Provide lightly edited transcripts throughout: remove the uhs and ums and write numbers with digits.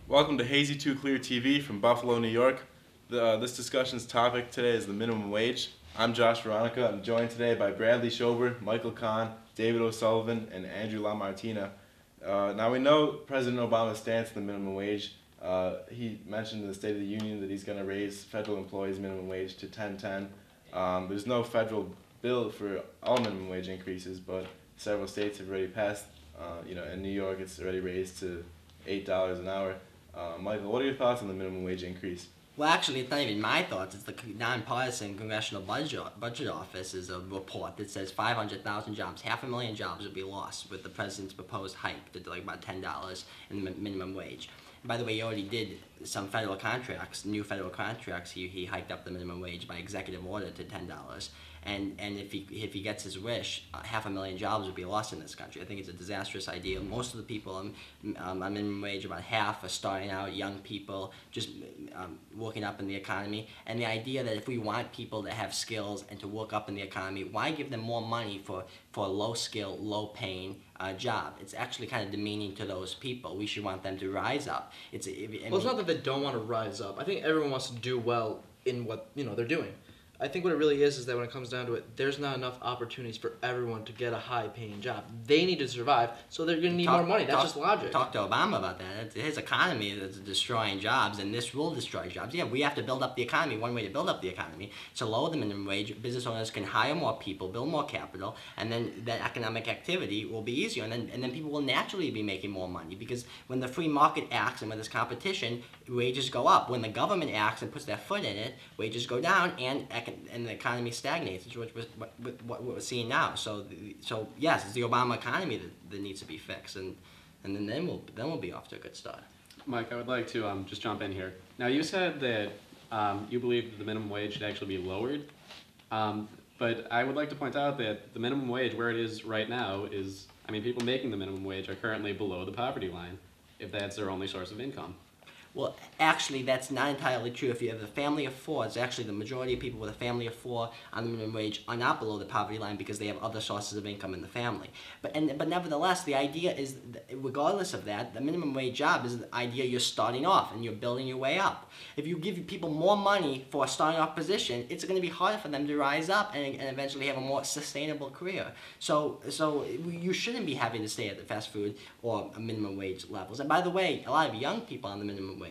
Welcome to Hazy2Clear TV from Buffalo, New York. This discussion's topic today is the minimum wage. I'm Josh Veronica. I'm joined today by Bradley Schober, Michael Kahn, David O'Sullivan, and Andrew LaMartina. Now we know President Obama's stance on the minimum wage. He mentioned in the State of the Union that he's going to raise federal employees' minimum wage to $10.10. There's no federal bill for all minimum wage increases, but several states have already passed. In New York, it's already raised to $8 an hour. Michael, what are your thoughts on the minimum wage increase? Well, actually, it's not even my thoughts. It's the nonpartisan Congressional Budget Office's report that says 500,000 jobs, 500,000 jobs would be lost with the president's proposed hike to like about $10 in the minimum wage. And by the way, he already did some federal contracts, new federal contracts. He hiked up the minimum wage by executive order to $10. And if he gets his wish, 500,000 jobs would be lost in this country. I think it's a disastrous idea. Most of the people on minimum wage, about half, are starting out, young people, just working up in the economy. And the idea that if we want people to have skills and to work up in the economy, why give them more money for a low-skill, low-paying job? It's actually kind of demeaning to those people. We should want them to rise up. It's not that they don't want to rise up. I think everyone wants to do well in what they're doing. I think what it really is that when it comes down to it, there's not enough opportunities for everyone to get a high-paying job. They need to survive, so they're going to need more money. That's just logic. Talk to Obama about that. It's his economy that's destroying jobs, and this will destroy jobs. Yeah, we have to build up the economy. One way to build up the economy is to lower the minimum wage. Business owners can hire more people, build more capital, and then that economic activity will be easier, and then people will naturally be making more money, because when the free market acts and when there's competition, wages go up. When the government acts and puts their foot in it, wages go down, and the economy stagnates, which was what we're seeing now. So yes, it's the Obama economy that needs to be fixed, and then we'll be off to a good start. Mike, I would like to just jump in here. Now, you said that you believe that the minimum wage should actually be lowered, but I would like to point out that the minimum wage, where it is right now, people making the minimum wage are currently below the poverty line, if that's their only source of income. Well, actually, that's not entirely true. If you have a family of four, it's actually the majority of people with a family of four on the minimum wage are not below the poverty line because they have other sources of income in the family. But nevertheless, the idea is, regardless of that, the minimum wage job is the idea you're starting off and you're building your way up. If you give people more money for a starting off position, it's going to be harder for them to rise up and eventually have a more sustainable career. So you shouldn't be having to stay at the fast food or minimum wage levels. And by the way, a lot of young people on the minimum wage.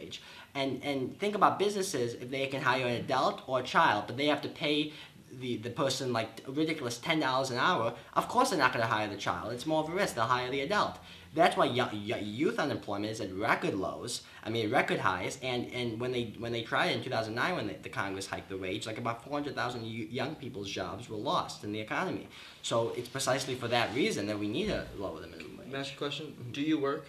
And think about businesses, if they can hire an adult or a child, but they have to pay the person like a ridiculous $10 an hour, of course they're not going to hire the child. It's more of a risk. They'll hire the adult. That's why youth unemployment is at record lows, record highs, and when they tried it in 2009 when the Congress hiked the wage, like about 400,000 young people's jobs were lost in the economy. So it's precisely for that reason that we need to lower the minimum wage. Can I ask you a question? Do you work?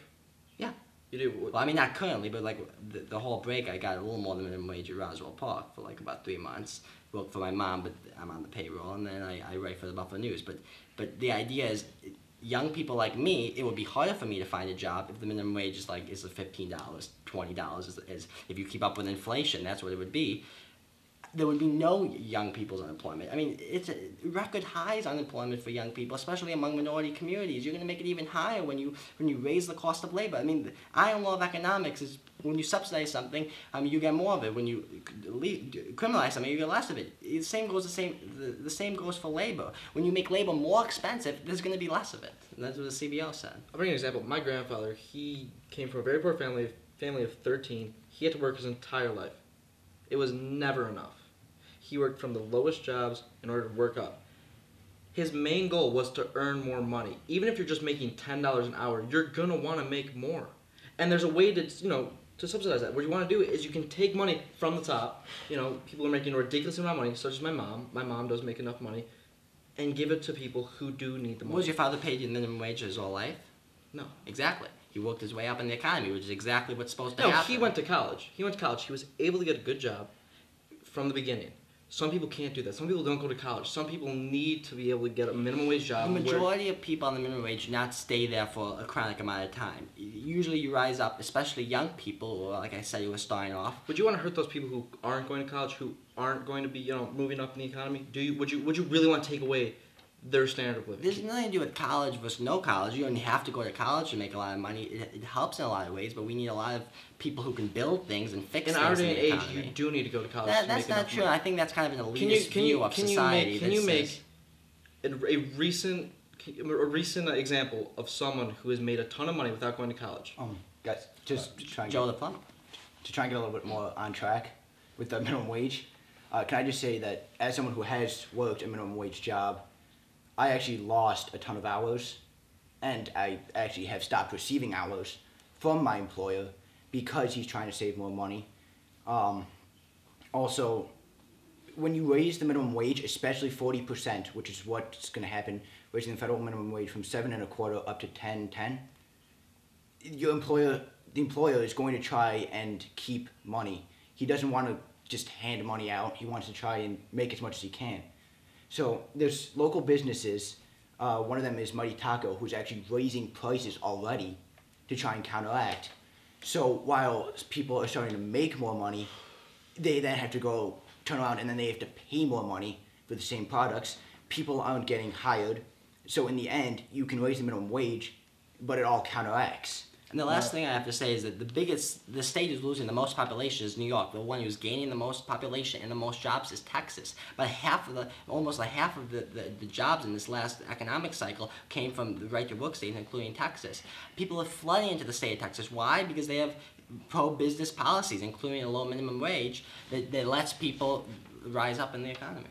Yeah. You do? Well, not currently, but like the whole break, I got a little more than minimum wage at Roswell Park for like about 3 months. Worked for my mom, but I'm on the payroll, and then I write for the Buffalo News. But the idea is, young people like me, it would be harder for me to find a job if the minimum wage is $15, $20. If you keep up with inflation, that's what it would be. There would be no young people's unemployment. It's record highs unemployment for young people, especially among minority communities. You're going to make it even higher when you raise the cost of labor. The iron law of economics is when you subsidize something, you get more of it. When you criminalize something, you get less of it. The same goes for labor. When you make labor more expensive, there's going to be less of it. And that's what the CBO said. I'll bring an example. My grandfather, he came from a very poor family of 13. He had to work his entire life. It was never enough. He worked from the lowest jobs in order to work up. His main goal was to earn more money. Even if you're just making $10 an hour, you're going to want to make more. And there's a way to subsidize that. What you want to do is you can take money from the top. People are making a ridiculous amount of money, such as my mom. My mom doesn't make enough money. And give it to people who do need the money. Was your father paid you minimum wage his whole life? No. Exactly. He worked his way up in the economy, which is exactly what's supposed to happen. No, he went to college. He was able to get a good job from the beginning. Some people can't do that. Some people don't go to college. Some people need to be able to get a minimum wage job. The majority of people on the minimum wage do not stay there for a chronic amount of time. Usually you rise up, especially young people, or like I said, who are starting off. Would you want to hurt those people who aren't going to college, who aren't going to be, moving up in the economy? Would you really want to take away their standard of living. There's nothing to do with college versus no college. You don't have to go to college to make a lot of money. It helps in a lot of ways, but we need a lot of people who can build things and fix In things our in day and the age, economy. you do need to go to college to That's make not enough true. money. I think that's kind of an Can you elitist view of society. can you that make says- a recent example of someone who has made a ton of money without going to college? Guys, just to try and Joe get, the plumber? to try and get a little bit more on track with the minimum wage, can I just say that as someone who has worked a minimum wage job, I actually lost a ton of hours, and I actually have stopped receiving hours from my employer because he's trying to save more money. Also, when you raise the minimum wage, especially 40%, which is what's going to happen, raising the federal minimum wage from 7.25 up to 10.10, the employer is going to try and keep money. He doesn't want to just hand money out. He wants to try and make as much as he can. So there's local businesses. One of them is Mighty Taco, who's actually raising prices already to try and counteract. So while people are starting to make more money, they then have to go turn around and then they have to pay more money for the same products. People aren't getting hired. So in the end, you can raise the minimum wage, but it all counteracts. And the last thing I have to say is that the state is losing the most population is New York. The one who's gaining the most population and the most jobs is Texas. But almost half of the jobs in this last economic cycle came from the right to work states, including Texas. People are flooding into the state of Texas. Why? Because they have pro-business policies, including a low minimum wage that lets people rise up in the economy.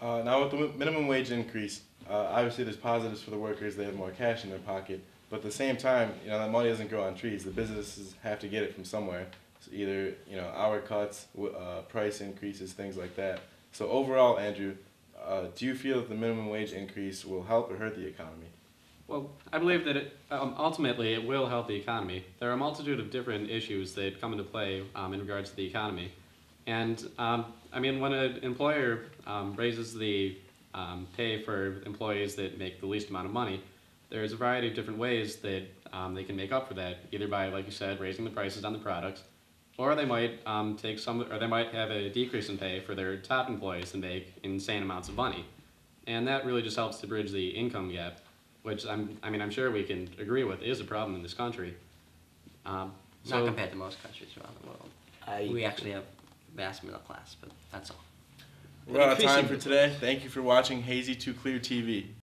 Now with the minimum wage increase, obviously there's positives for the workers. They have more cash in their pocket. But at the same time, that money doesn't grow on trees. The businesses have to get it from somewhere. So either, hour cuts, price increases, things like that. So overall, Andrew, do you feel that the minimum wage increase will help or hurt the economy? Well, I believe that ultimately it will help the economy. There are a multitude of different issues that come into play in regards to the economy. And, when an employer raises the pay for employees that make the least amount of money, there's a variety of different ways that they can make up for that, either by, like you said, raising the prices on the products, or they might they might have a decrease in pay for their top employees that make insane amounts of money, and that really just helps to bridge the income gap, which I'm sure we can agree with is a problem in this country. Not compared to most countries around the world. We actually have vast middle class, but that's all. We're out of time for today. Thank you for watching Hazy2Clear TV.